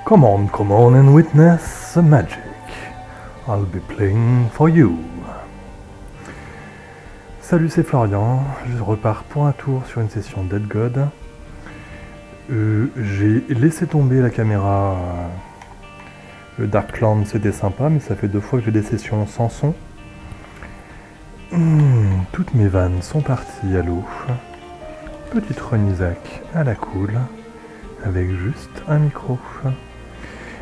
Come on and witness the magic. I'll be playing for you. Salut, c'est Florian, je repars pour un tour sur une session Dead God. J'ai laissé tomber la caméra. Le Darkland c'était sympa, mais ça fait 2 fois que j'ai des sessions sans son. Toutes mes vannes sont parties à l'eau. Petite run Isaac à la cool, avec juste un micro.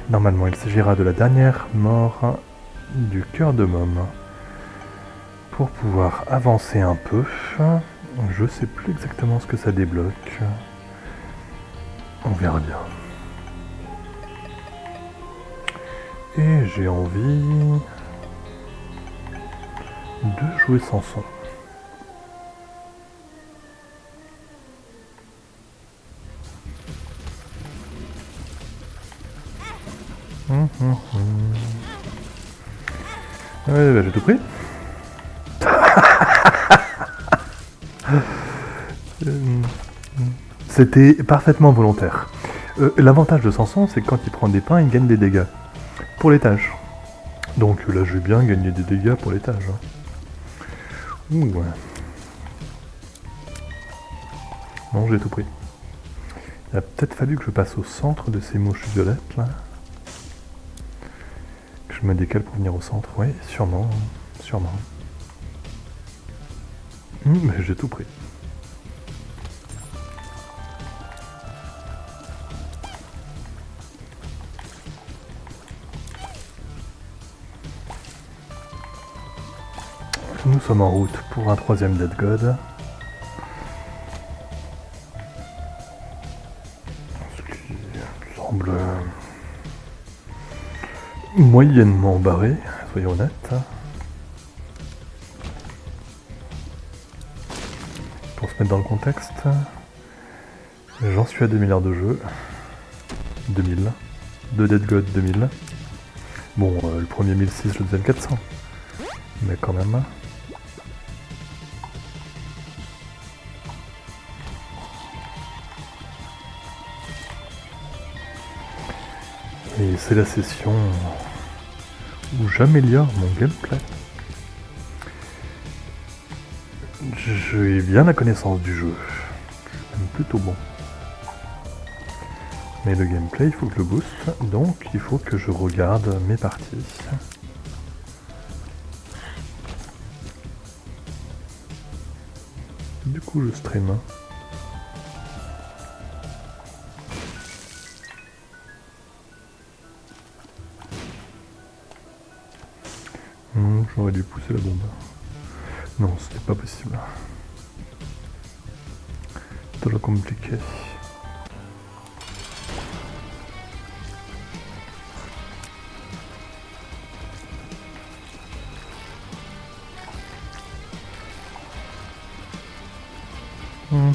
Normalement, il s'agira de la dernière mort du cœur de môme. Pour pouvoir avancer un peu, je sais plus exactement ce que ça débloque. On verra bien. Et j'ai envie de jouer sans son. Ouais, bah, j'ai tout pris. C'était parfaitement volontaire. L'avantage de Samson, c'est que quand il prend des pains, il gagne des dégâts. Pour l'étage. Donc là, je vais bien gagner des dégâts pour l'étage. Ouh, ouais. Non, j'ai tout pris. Il a peut-être fallu que je passe au centre de ces mouches violettes, là. Que je me décale pour venir au centre. Oui, sûrement. Sûrement. Mais j'ai tout pris. Nous sommes en route pour un 3e Dead God. Ce qui semble moyennement barré, soyons honnêtes. Pour se mettre dans le contexte, j'en suis à 2000 heures de jeu. 2000. De Dead God 2000. Bon, le premier 1006, le deuxième 400. Mais quand même. Et c'est la session où j'améliore mon gameplay. J'ai bien la connaissance du jeu. Je suis même plutôt bon. Mais le gameplay, il faut que je le booste. Donc, il faut que je regarde mes parties. Du coup, je stream. J'aurais dû pousser la bombe. Non, c'était pas possible. Trop compliqué.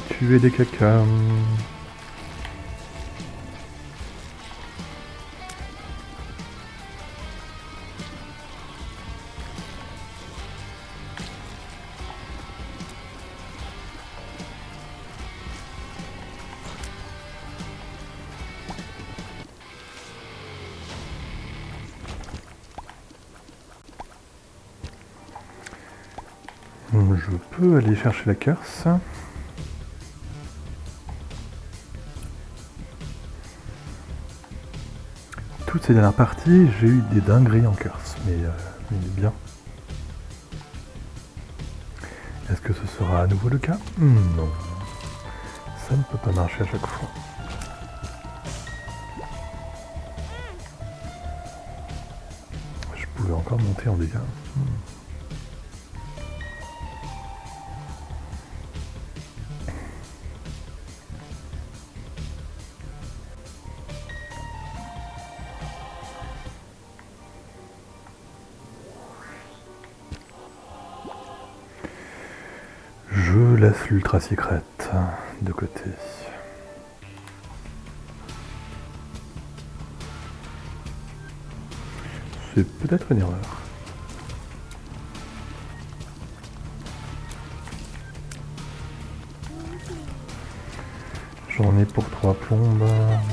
Tuer des cacas. Je peux aller chercher la curse. Toutes ces dernières parties, j'ai eu des dingueries en curse, mais bien. Est-ce que ce sera à nouveau le cas? Non. Ça ne peut pas marcher à chaque fois. Je pouvais encore monter en dégâts. Je laisse l'ultra secrète de côté. C'est peut-être une erreur. J'en ai pour 3 plombes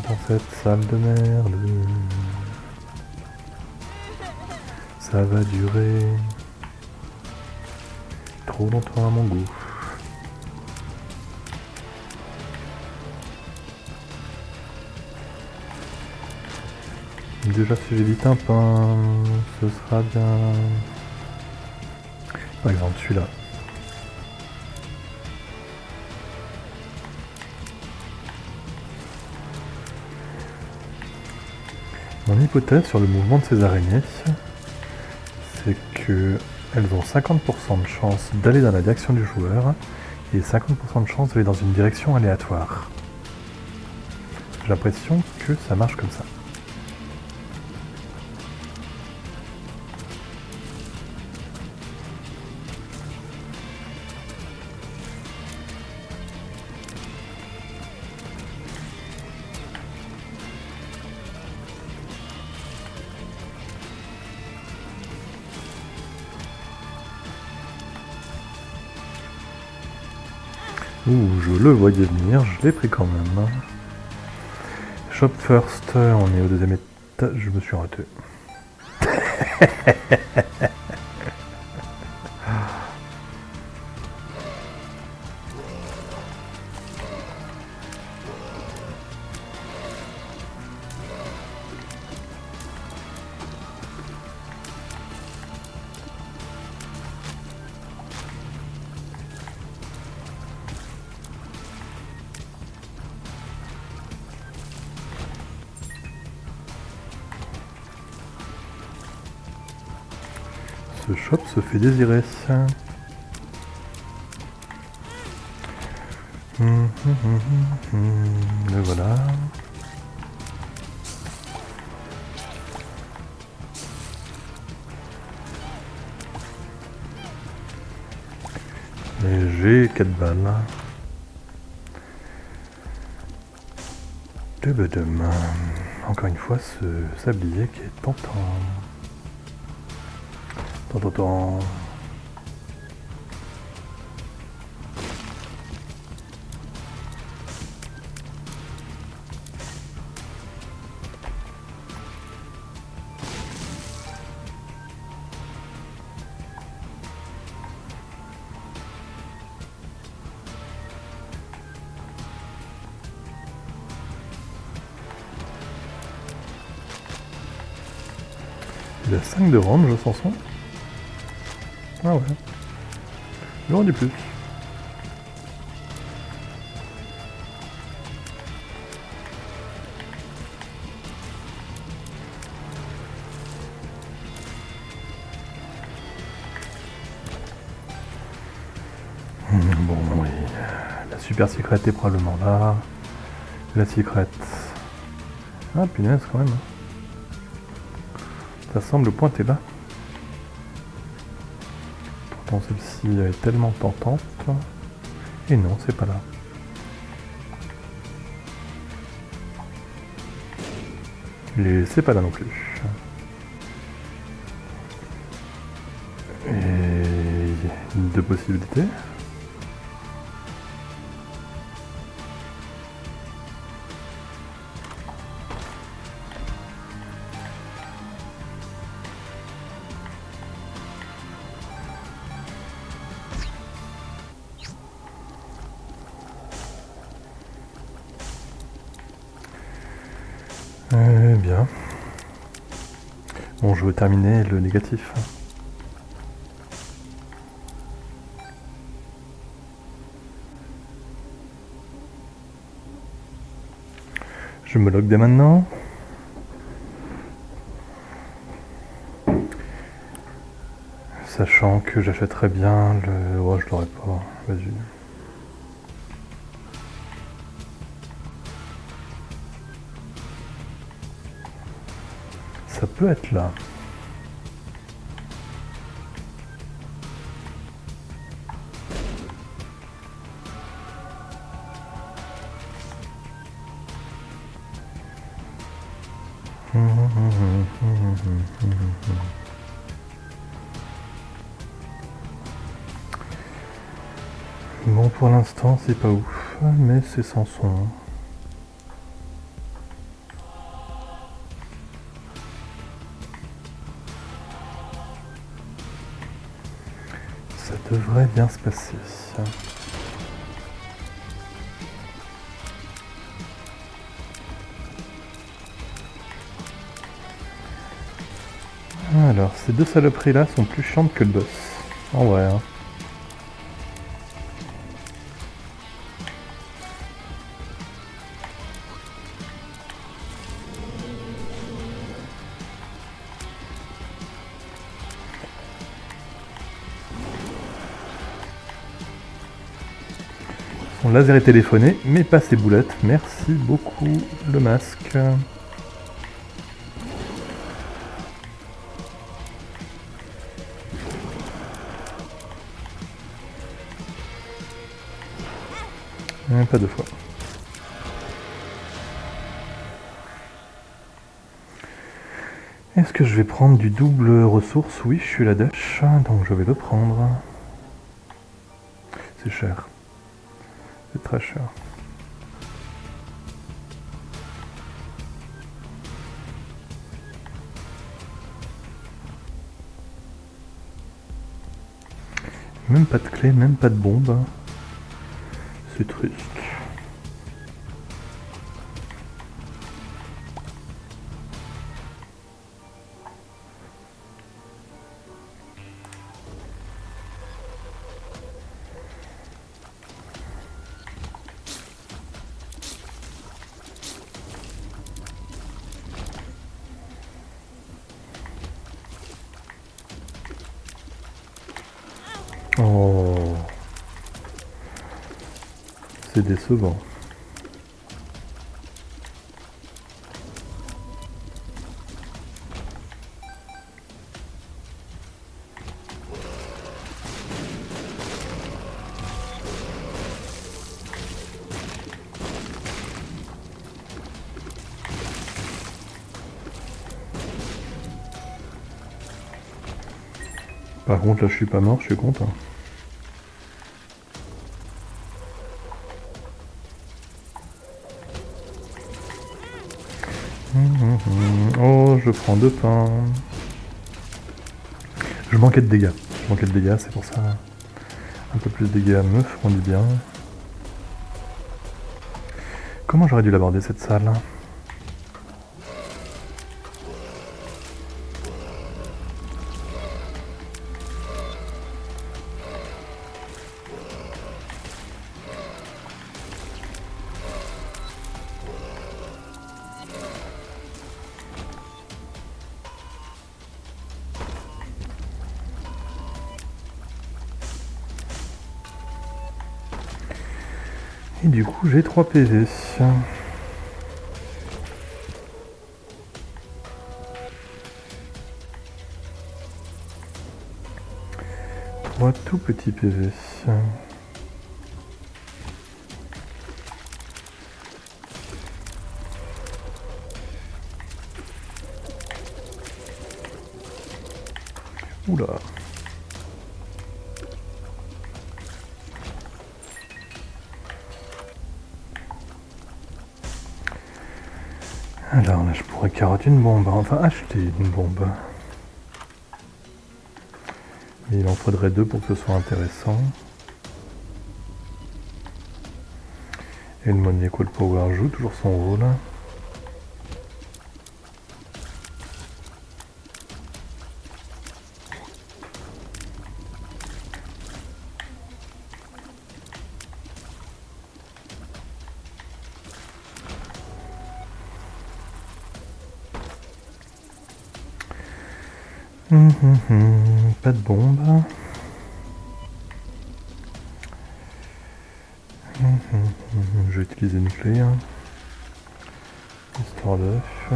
dans cette salle de merde. Ça va durer trop longtemps à mon goût. Déjà si j'évite un pain, ce sera bien. Par exemple celui-là. Mon hypothèse sur le mouvement de ces araignées, c'est qu'elles ont 50% de chance d'aller dans la direction du joueur et 50% de chance d'aller dans une direction aléatoire. J'ai l'impression que ça marche comme ça. Ouh, je le voyais venir, je l'ai pris quand même. Shop first, on est au deuxième étage, je me suis raté. Ce shop se fait désirer. Le voilà. Et j'ai 4 balles. Encore une fois, ce sablier qui est tentant. Tant. Il a 5 de range, sans son. Ah ouais. J'aurais du plus. Bon, oui. La super secrète est probablement là. La secrète. Ah, punaise, quand même. Ça semble pointer là. Pourtant, celle-ci est tellement tentante. Et non, c'est pas là. Et c'est pas là non plus. Et deux possibilités. Eh bien. Bon, je veux terminer le négatif. Je me log dès maintenant. Sachant que j'achèterais bien le... Oh, je l'aurais pas. Vas-y. Ça peut être là. Bon, pour l'instant, c'est pas ouf, mais c'est sans son. Ça devrait bien se passer. Alors, ces deux saloperies là sont plus chiantes que le boss. En vrai, hein. Son laser est téléphoné, mais pas ses boulettes. Merci beaucoup, le masque. Pas deux fois. Est-ce que je vais prendre du double ressource? Oui, je suis la dèche, donc je vais le prendre. C'est cher. C'est très cher. Même pas de clé, même pas de bombe. C'est triste. Oh, c'est décevant. Par contre, là, je suis pas mort, je suis content. Oh, je prends 2 pains. Je manquais de dégâts. C'est pour ça. Un peu plus de dégâts me feront du bien. Comment j'aurais dû l'aborder cette salle? Et du coup, j'ai 3 PV. 3 tout petits PV. Oula. Alors là, je pourrais carotter une bombe, enfin acheter une bombe. Mais il en faudrait 2 pour que ce soit intéressant. Et le Maniacal Power joue toujours son rôle. Pas de bombe. Je vais utiliser une clé. Histoire d'œuf.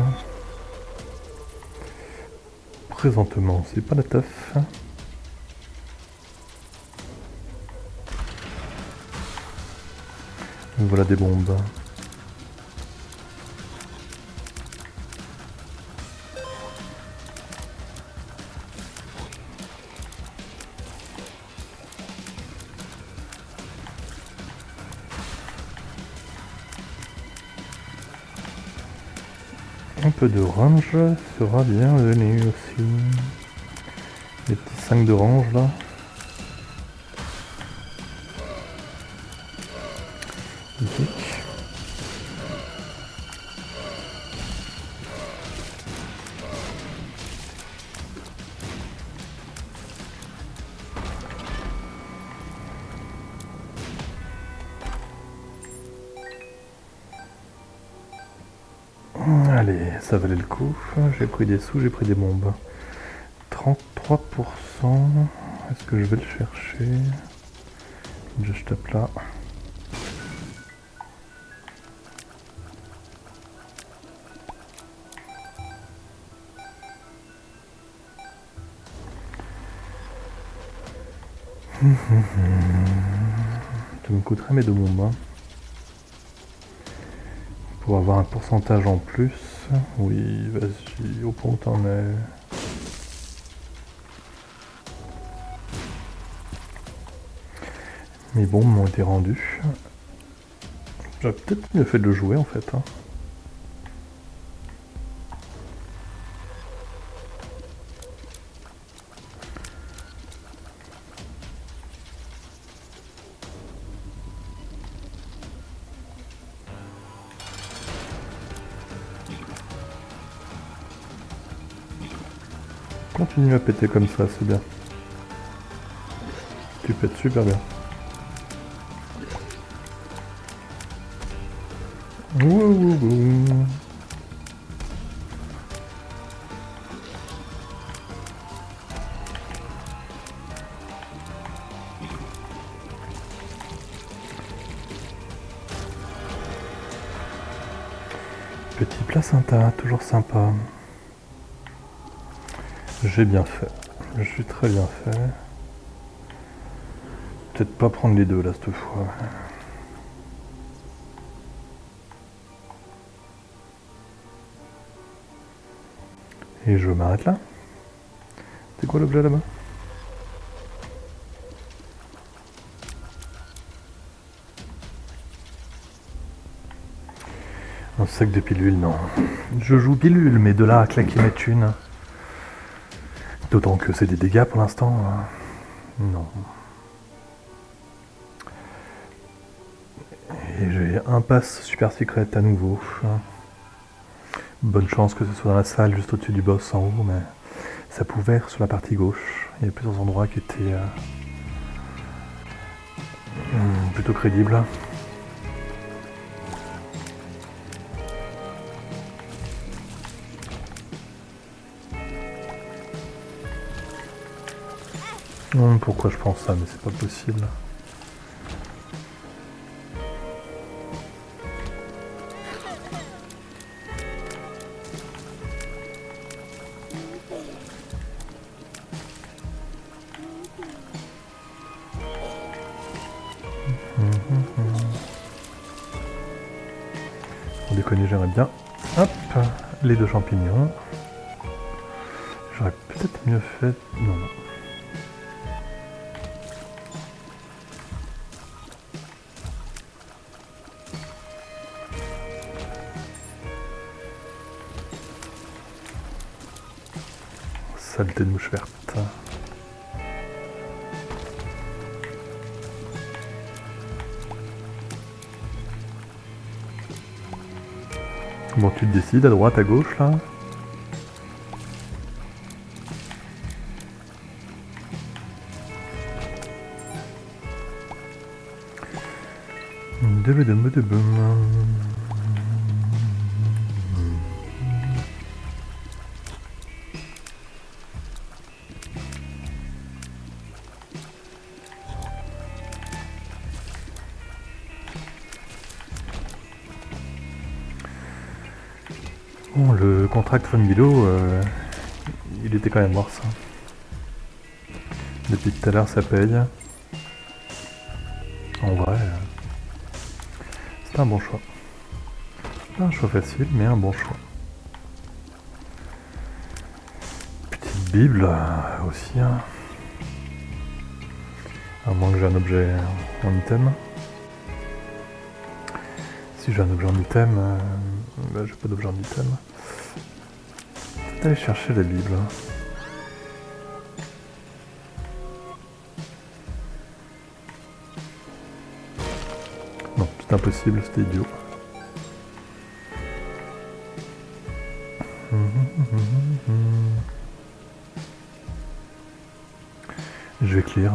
Présentement, c'est pas la teuf. Voilà des bombes. Un peu de range sera bienvenu aussi. Les petits 5 de range là. psychique. Allez, ça valait le coup. J'ai pris des sous, j'ai pris des bombes. 33%. Est-ce que je vais le chercher? Je tape là. Ça me coûterait mes deux bombes. Hein. Pour avoir un pourcentage en plus. Oui, vas-y, au point où t'en es. Mes bombes m'ont été rendues. J'aurais peut-être mieux fait de le jouer en fait. Hein. Continue à péter comme ça, c'est bien. Tu pètes super bien. Wouhou. Petit placenta, toujours sympa. J'ai bien fait. Je suis très bien fait. Peut-être pas prendre les deux là cette fois. Et je m'arrête là. C'est quoi l'objet là-bas? Un sac de pilules, non. Je joue pilule, mais de là à claquer ma thune. D'autant que c'est des dégâts pour l'instant. Non. Et j'ai un pass super secret à nouveau. Bonne chance que ce soit dans la salle juste au-dessus du boss en haut, mais ça pouvait être sur la partie gauche. Il y a plusieurs endroits qui étaient plutôt crédibles. Pourquoi je pense ça, mais c'est pas possible. Pour déconner, j'aimerais bien. Hop, les deux champignons. J'aurais peut-être mieux fait. Non, non. Saleté de mouche verte. Bon, tu te décides à droite, à gauche là? Bon, le contract Phone Bilo, il était quand même mort ça. Depuis tout à l'heure ça paye. En vrai, c'est un bon choix. Pas un choix facile, mais un bon choix. Petite Bible aussi. Hein. À moins que j'ai un objet en item. Si j'ai un objet en item, bah, j'ai pas d'objet en item. Peut-être aller chercher la Bible. Non, c'est c'était impossible, c'était idiot. Je vais clear.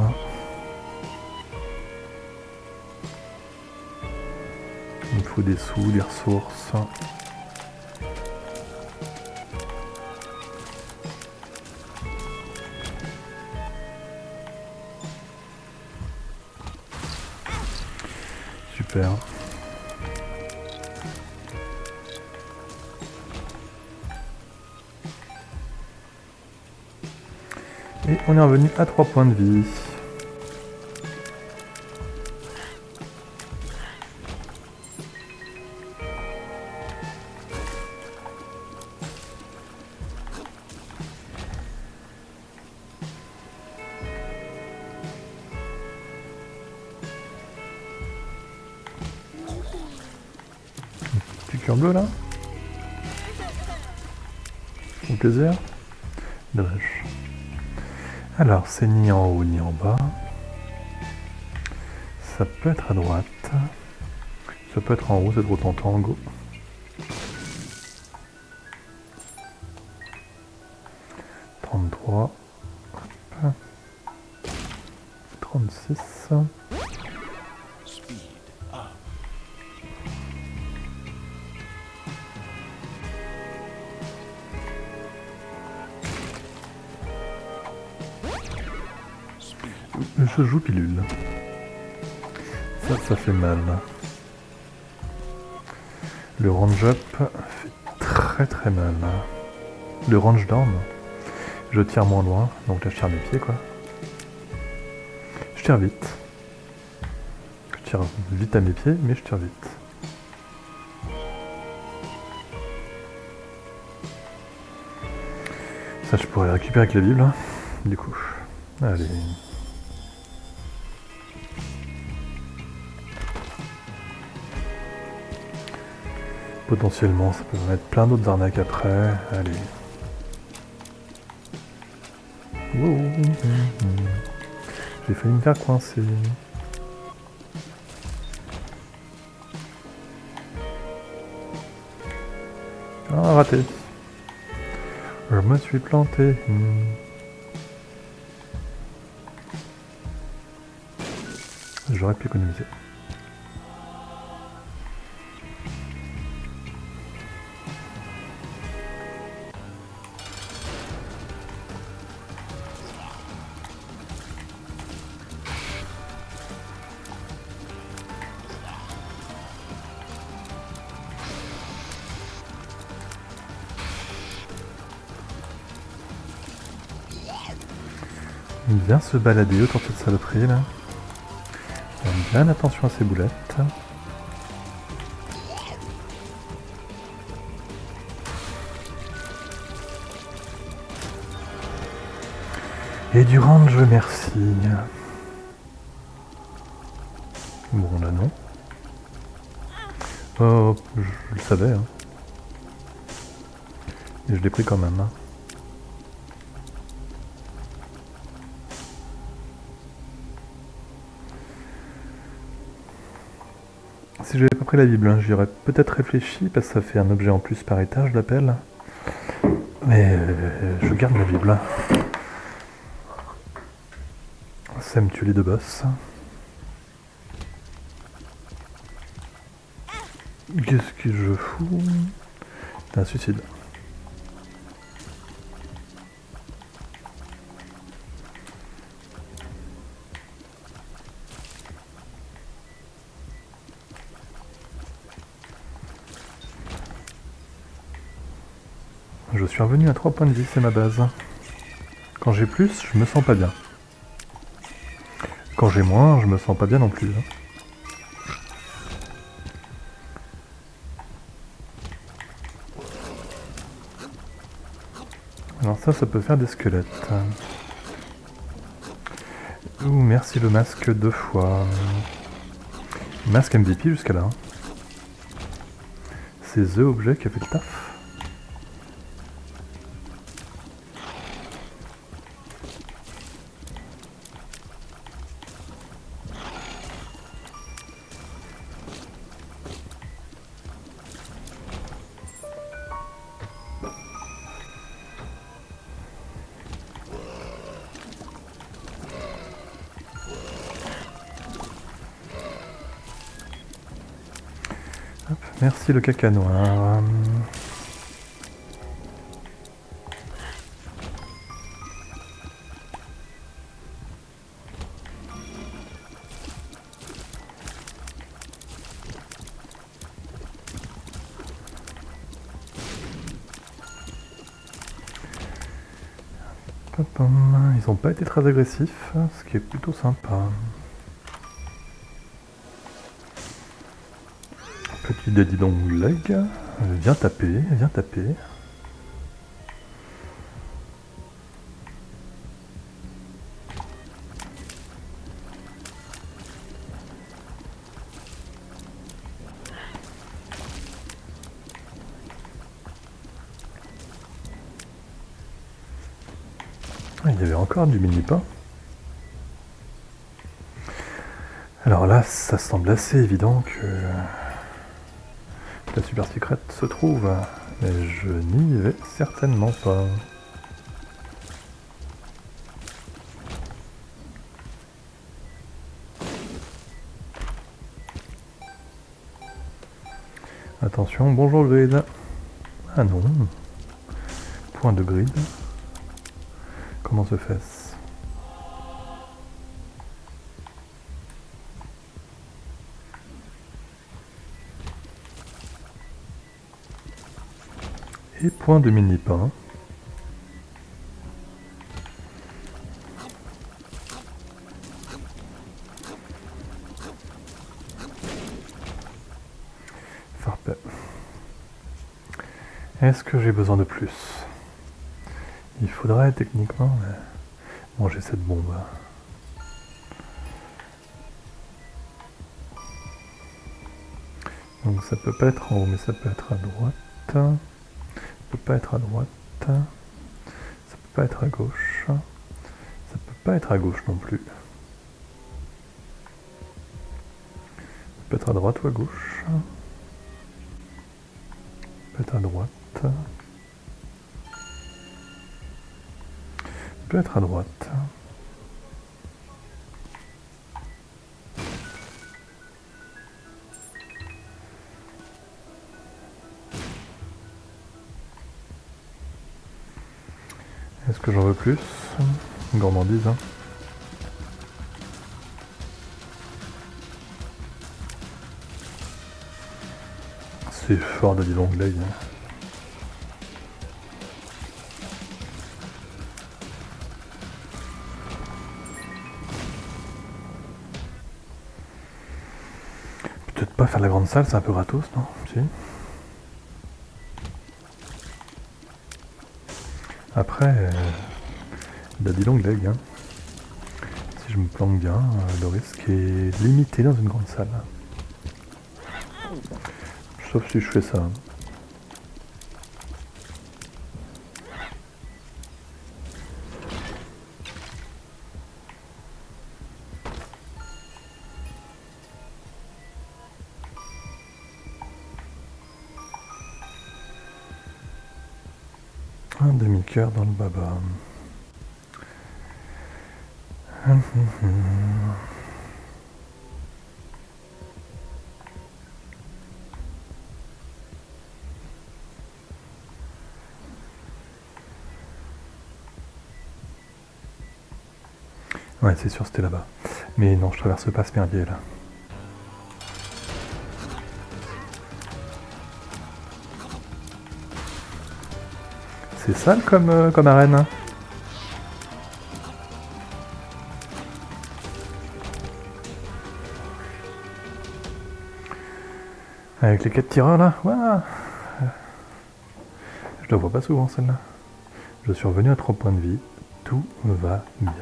Il me faut des sous, des ressources. Super. Et on est revenu à 3 points de vie. Petit cœur bleu là. Au plaisir. Dommage. Alors, c'est ni en haut ni en bas. Ça peut être à droite. Ça peut être en haut, c'est trop tentant, go. Hop. 36. Je joue pilule. Ça fait mal. Le range up fait très mal. Le range down, je tire moins loin, donc là je tire mes pieds quoi. Je tire vite. Je tire vite à mes pieds, mais je tire vite. Ça je pourrais le récupérer avec la Bible, hein, du coup. Allez. Potentiellement, ça peut mettre plein d'autres arnaques après. Allez. Wow. J'ai failli me faire coincer. Ah, raté. Je me suis planté. J'aurais pu économiser. Il vient se balader autour de cette saloperie là. Faire bien attention à ses boulettes. Et du range, merci. Bon là non. Oh, je le savais. Hein. Et je l'ai pris quand même. Hein. Si j'avais pas pris la Bible, hein, j'y aurais peut-être réfléchi, parce que ça fait un objet en plus par étage, je l'appelle. Mais je garde la Bible. Ça me tue les deux boss. Qu'est-ce que je fous? C'est un suicide. Je suis revenu à 3 points de vie, c'est ma base. Quand j'ai plus, je me sens pas bien. Quand j'ai moins, je me sens pas bien non plus. Alors ça peut faire des squelettes. Ouh, merci le masque 2 fois. Masque MVP jusqu'à là. C'est The Objet qui a fait le taf. Merci le caca noir. Ils n'ont pas été très agressifs, ce qui est plutôt sympa. Petit daddy long leg, viens taper, viens taper. Il y avait encore du mini-pain. Alors là, ça semble assez évident que la super secrète se trouve, mais je n'y vais certainement pas. Attention, bonjour grid. Ah non. Point de grid. Comment se fait-ce? Et point de mini-pain. Parfait. Est-ce que j'ai besoin de plus? Il faudrait techniquement, mais bon, j'ai cette bombe. Donc ça peut pas être en haut, mais ça peut être à droite. Ça peut pas être à droite. Ça peut pas être à gauche. Ça peut pas être à gauche non plus. Ça peut être à droite ou à gauche. Ça peut être à droite. Ça peut être à droite. Est-ce que j'en veux plus? Gourmandise, hein. C'est fort de long leg. Peut-être pas faire la grande salle, c'est un peu gratos, non? Si. Après, daddy long leg, hein. Si je me planque bien, le risque est limité dans une grande salle. Sauf si je fais ça. Un demi-cœur dans le baba. Ouais, c'est sûr, c'était là-bas. Mais non, je traverse pas ce merdier là. C'est sale comme arène. Hein. Avec les 4 tireurs là, ouah. Je la vois pas souvent celle-là. Je suis revenu à 3 points de vie. Tout va bien.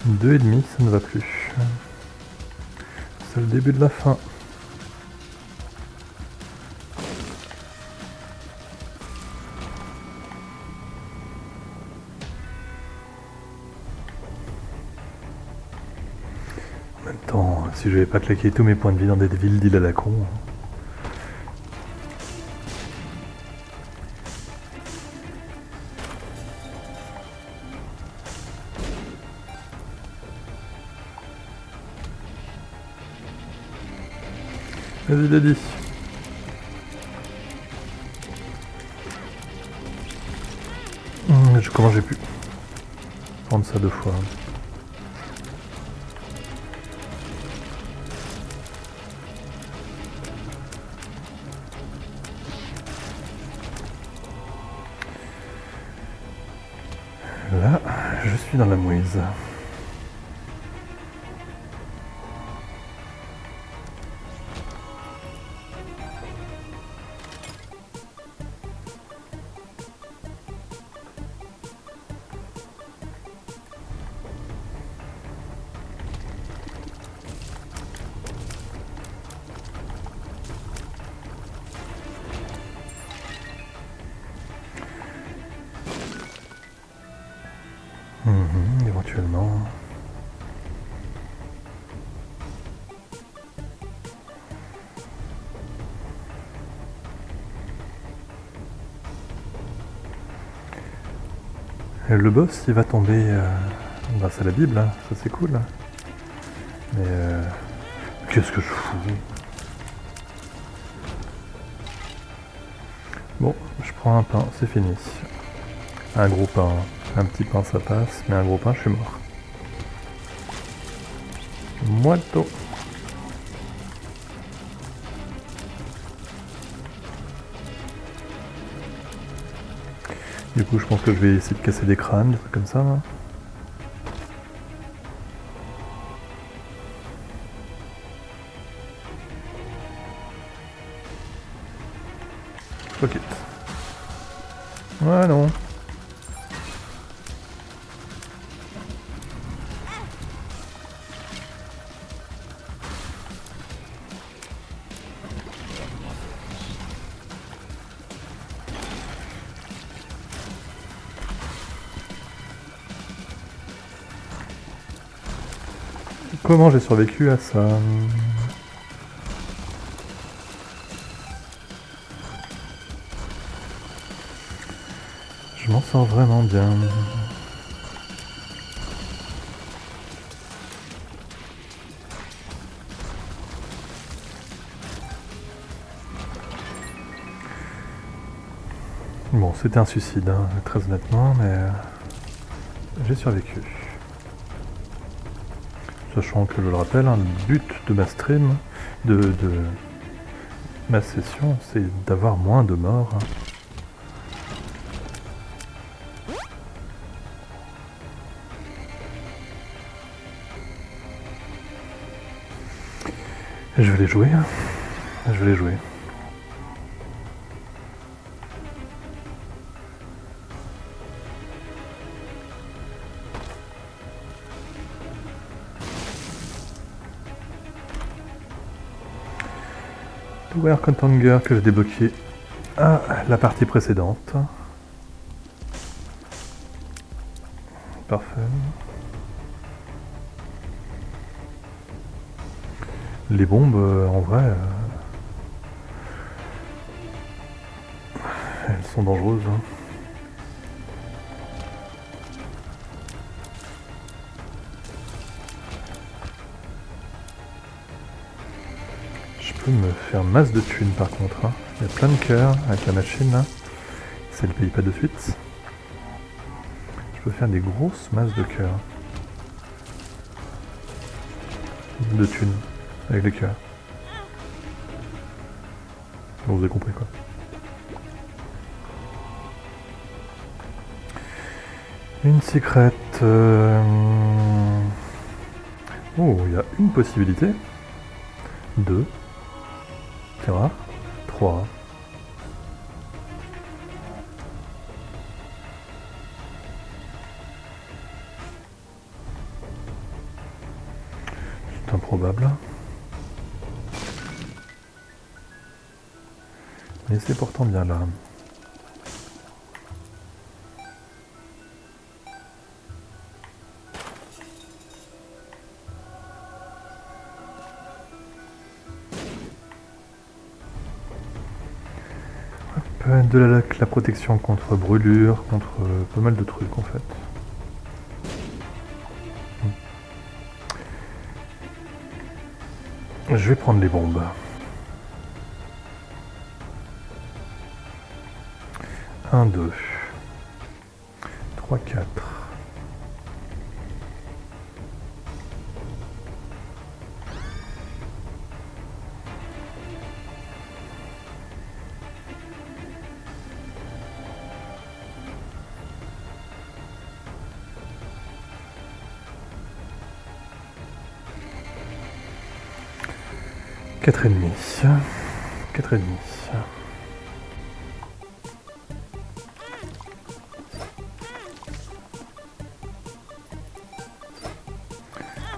Deux et demi, ça ne va plus. C'est le début de la fin. En même temps, si j'avais pas claqué tous mes points de vie dans des villes d'îles à la con... Vas-y, Daddy. Comment j'ai pu prendre ça 2 fois? Là, je suis dans la mouise. Éventuellement. Le boss, il va tomber grâce à la Bible, hein. Ça c'est cool. Mais qu'est-ce que je fous? Bon, je prends un pain, c'est fini. Un gros pain, un petit pain ça passe, mais un gros pain je suis mort. Moito. Du coup je pense que je vais essayer de casser des crânes, des trucs comme ça. Là. Fuck it. Ouais non. Comment j'ai survécu à ça? Je m'en sors vraiment bien. Bon, c'était un suicide, hein, très honnêtement, mais j'ai survécu. Sachant que, je le rappelle, hein, le but de ma stream, de ma session, c'est d'avoir moins de morts. Je vais les jouer. Je vais les jouer. Tower Contanger que j'ai débloqué à la partie précédente. Parfait. Les bombes, en vrai, elles sont dangereuses. Hein. Je peux me faire masse de thunes par contre. Hein. Il y a plein de cœurs avec la machine là. Si elle paye pas de suite. Je peux faire des grosses masses de cœurs. De thunes. Avec les cœurs. Bon, vous avez compris quoi. Une secrète. Oh, il y a une possibilité. 2. C'est rare. 3. C'est improbable. Mais c'est pourtant bien là. De la protection contre brûlure, contre pas mal de trucs en fait. Je vais prendre les bombes. 1, 2, 3, 4. Quatre et demi. 4 et demi.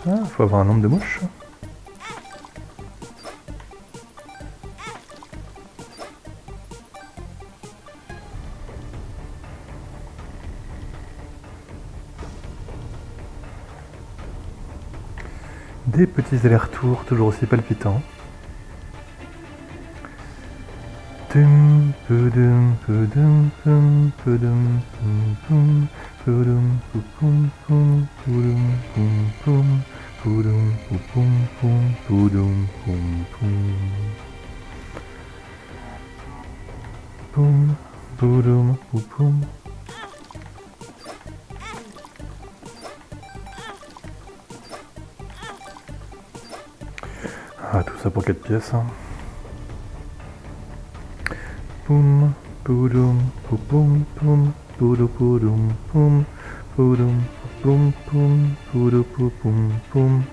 Ah, faut avoir un nombre de mouches. Des petits allers-retours toujours aussi palpitants. Tum, pudum, pudum, pum, pudum, pum, pum, pudum, pum, pum, pudum, pum, pum, pudum, pum, pum, pudum, pum, pum. Pum, pudum, pum, pum. Ah, tout ça pour 4 pièces. Hein. Poum, poudum, poum, poum, poudou, poudum, poum, poudum, poum, poum, poudou, poum, poum,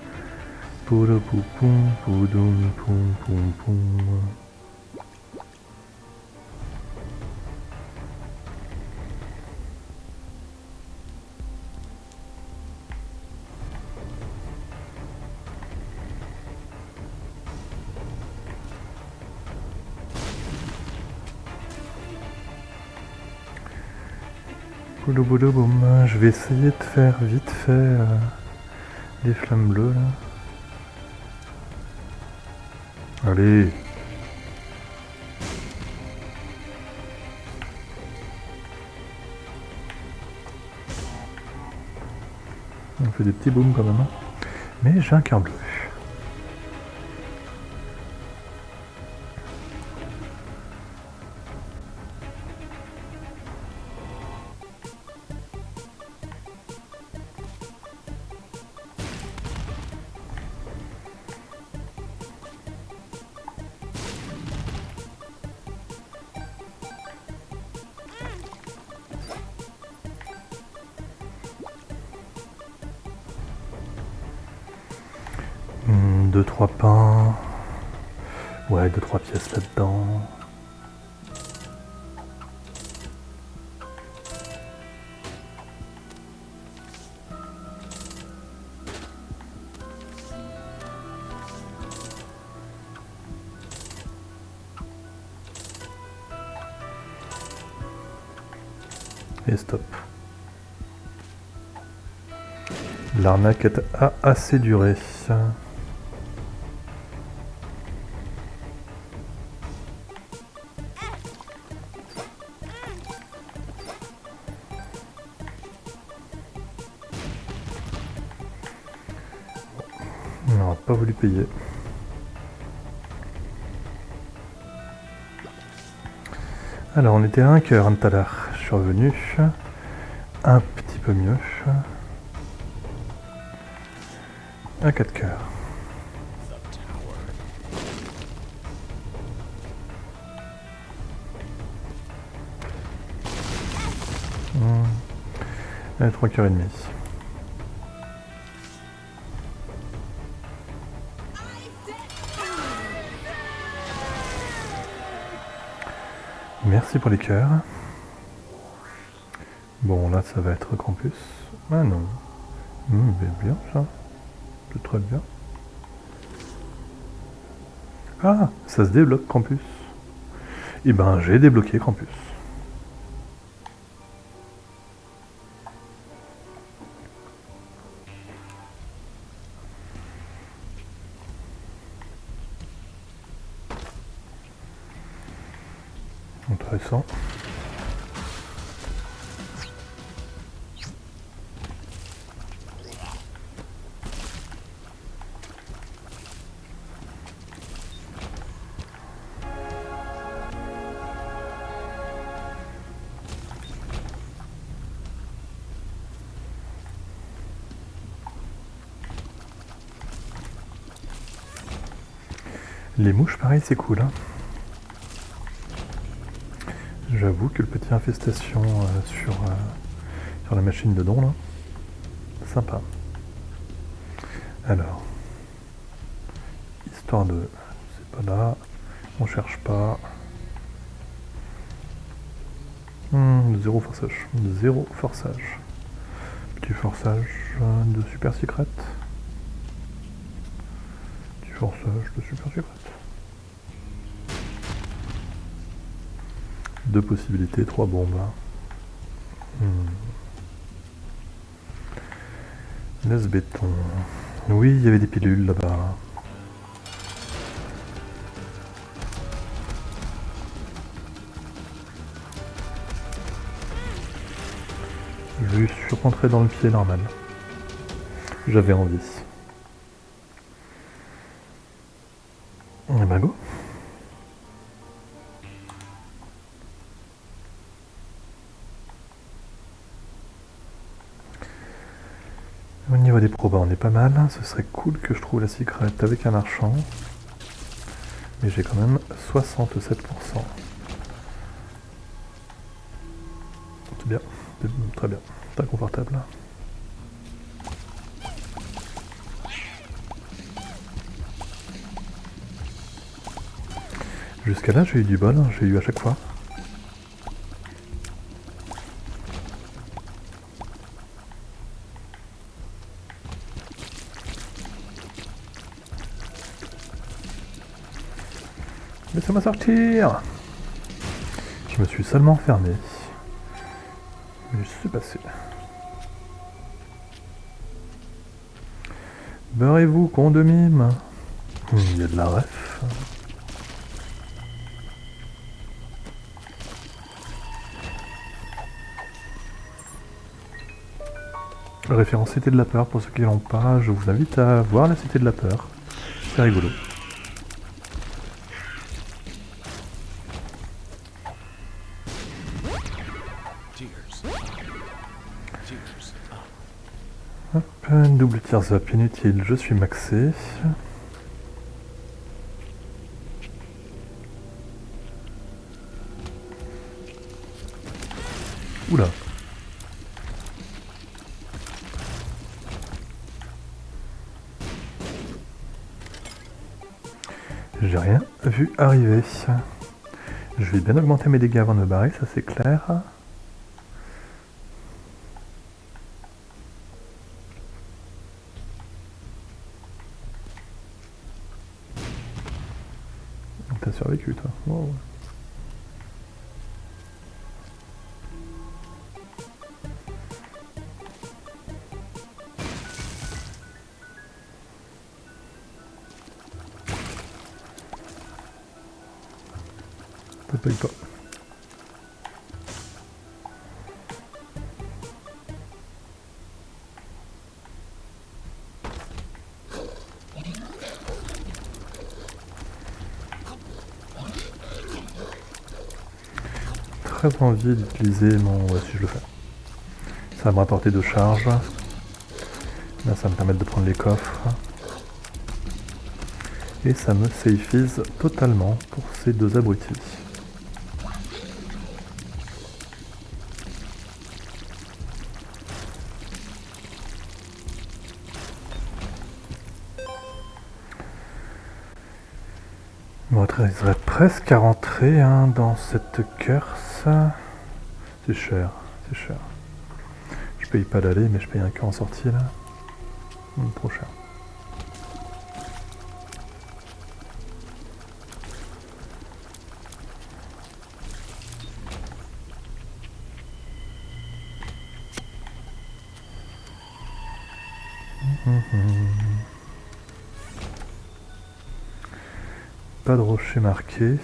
poudou, poum, poudum, poum, poum, poum. Boulou boulou boum, je vais essayer de faire vite fait les flammes bleues là. Allez. On fait des petits booms quand même. Hein. Mais j'ai un cœur bleu. Deux, trois pains. Ouais, 2-3 pièces là-dedans. Et stop. L'arnaque a assez duré. On n'aura pas voulu payer. Alors on était à 1 cœur tout à l'heure. Je suis revenu un petit peu mieux. À 4 cœurs. À 3 cœurs et demi. Merci pour les cœurs. Bon, là, ça va être campus. Ah non. Bien, ça. C'est très bien. Ah, ça se débloque, campus. Eh ben, j'ai débloqué campus. Intéressant. Les mouches, pareil, c'est cool. Hein. J'avoue que le petit infestation sur la machine de don, là, sympa. Alors, histoire de... c'est pas là, on cherche pas. Zéro forçage. Zéro forçage. Petit forçage de super secret. Petit forçage de super secret. Deux possibilités, 3 bombes. Laisse béton. Oui, il y avait des pilules là-bas. Je suis rentré dans le pied normal. J'avais envie. Et ben go. Au niveau des probas, on est pas mal. Ce serait cool que je trouve la secret avec un marchand. Mais j'ai quand même 67%. C'est bien. Très bien. Très confortable. Jusqu'à là, j'ai eu du bol. J'ai eu à chaque fois. Laissez-moi sortir! Je me suis seulement fermé. Mais je suis passé. Beurrez-vous, con de mime! Il y a de la ref. Référence Cité de la Peur, pour ceux qui l'ont pas, je vous invite à voir la Cité de la Peur. C'est rigolo. Hop, double tears up inutile, je suis maxé. Oula. J'ai rien vu arriver. Je vais bien augmenter mes dégâts avant de me barrer, ça c'est clair. T'as survécu toi. Wow. Ça paye pas. Très envie d'utiliser mon... Ouais, si je le fais. Ça va me rapporter de charge. Là, ça va me permettre de prendre les coffres. Et ça me safeise totalement pour ces deux abrutis. Il me resterait presque à rentrer dans cette curse. C'est cher, c'est cher. Je paye pas l'aller, mais je paye un cœur en sortie là. Trop cher. Pas de rocher marqué.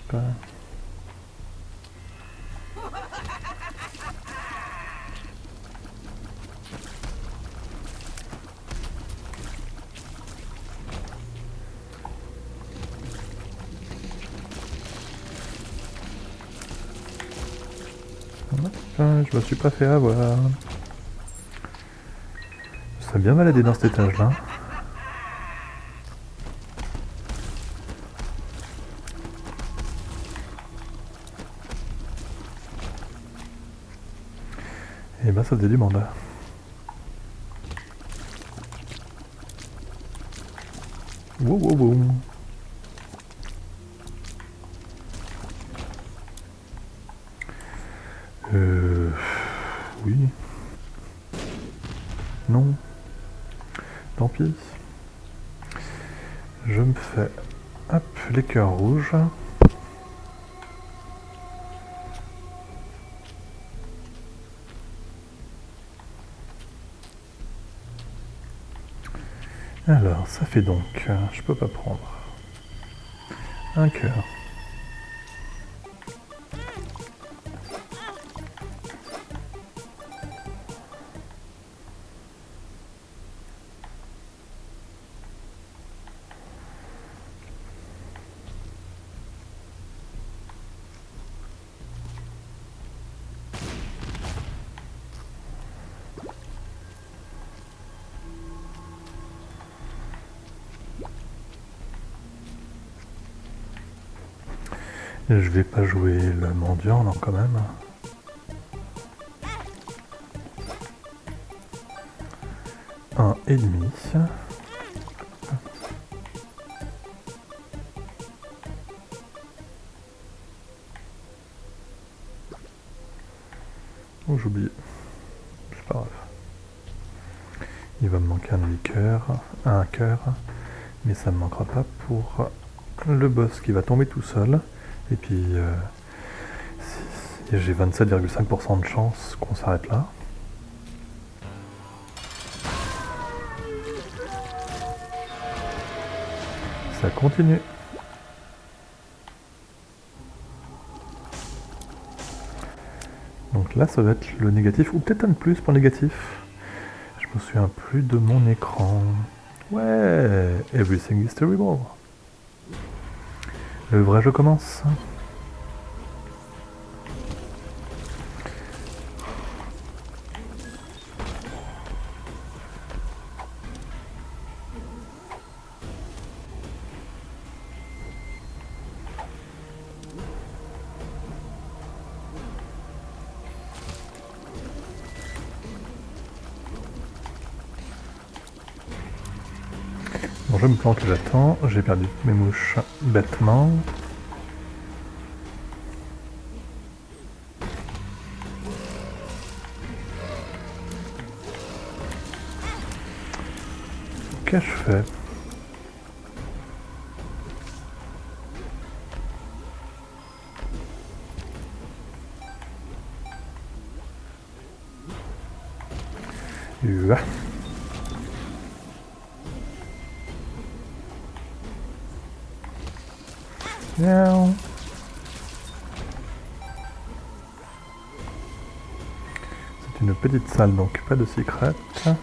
pas. Je me suis pas fait avoir. Je serais bien baladé dans cet étage-là. Et ben ça faisait du mandat. Wow wow wow. Oui. Non. Tant pis. Je me fais, hop, les cœurs rouges. Alors, ça fait donc, je peux pas prendre un cœur. Je vais pas jouer le mendiant, non, quand même. Un et demi. Oh, j'ai oublié. C'est pas grave. Il va me manquer un demi-cœur, un cœur, mais ça ne me manquera pas pour le boss qui va tomber tout seul. Et puis, j'ai 27,5% de chance qu'on s'arrête là. Ça continue. Donc là, ça va être le négatif, ou peut-être un de plus pour le négatif. Je me souviens plus de mon écran. Ouais, everything is terrible. Le vrai jeu commence. Bon, je me planque, j'attends. J'ai perdu mes mouches bêtement. Qu'ai-je fait? Uah. Miaou. C'est une petite salle, donc pas de secret. Oh.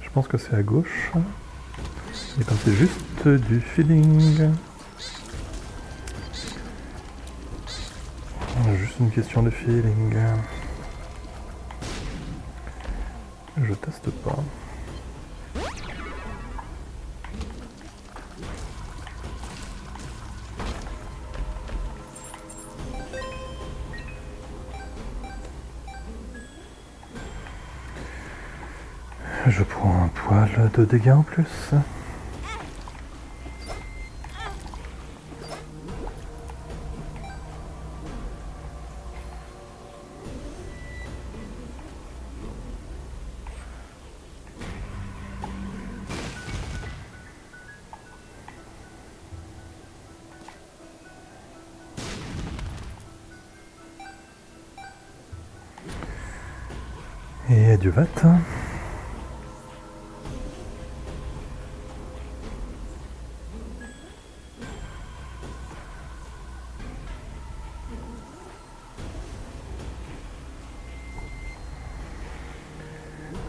Je pense que c'est à gauche. Et comme c'est juste du feeling. Juste une question de feeling. Je teste pas. Je prends un poil de dégâts en plus. Et adieu Vat.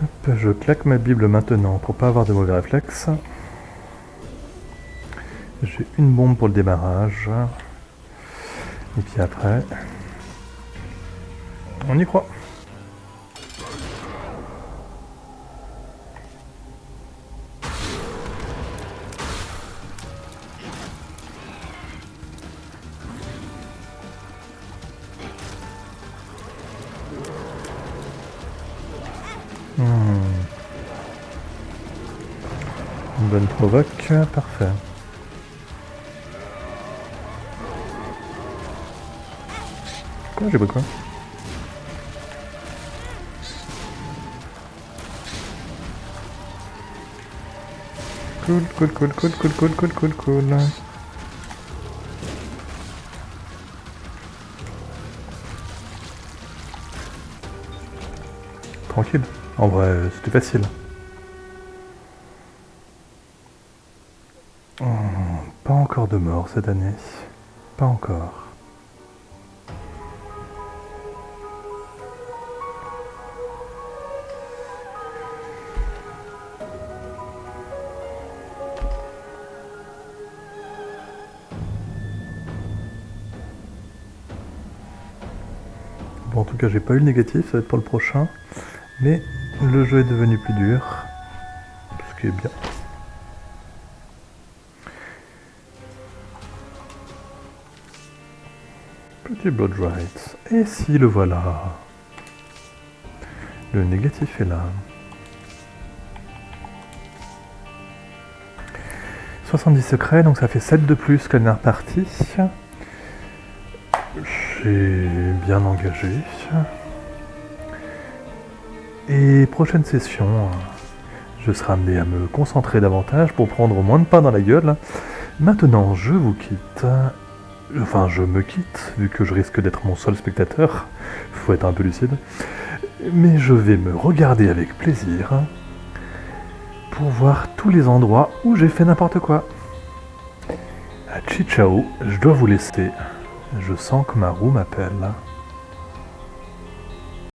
Hop, je claque ma Bible maintenant pour pas avoir de mauvais réflexes. J'ai une bombe pour le démarrage. Et puis après, on y croit. Une bonne provoque, parfait. Quoi, j'ai pris quoi? Cool, cool, cool, cool, cool, cool, cool, cool, cool. Tranquille. En vrai, c'était facile. Oh, pas encore de mort cette année. Pas encore. Bon, en tout cas, j'ai pas eu le négatif, ça va être pour le prochain. Mais le jeu est devenu plus dur. Ce qui est bien. Petit Blood Rights. Et si le voilà. Le négatif est là. 70 secrets, donc ça fait 7 de plus que la dernière partie. J'ai bien engagé. Et prochaine session, je serai amené à me concentrer davantage pour prendre moins de pain dans la gueule. Maintenant, je vous quitte. Enfin, je me quitte, vu que je risque d'être mon seul spectateur. Faut être un peu lucide. Mais je vais me regarder avec plaisir pour voir tous les endroits où j'ai fait n'importe quoi. Ciao, je dois vous laisser. Je sens que ma roue m'appelle.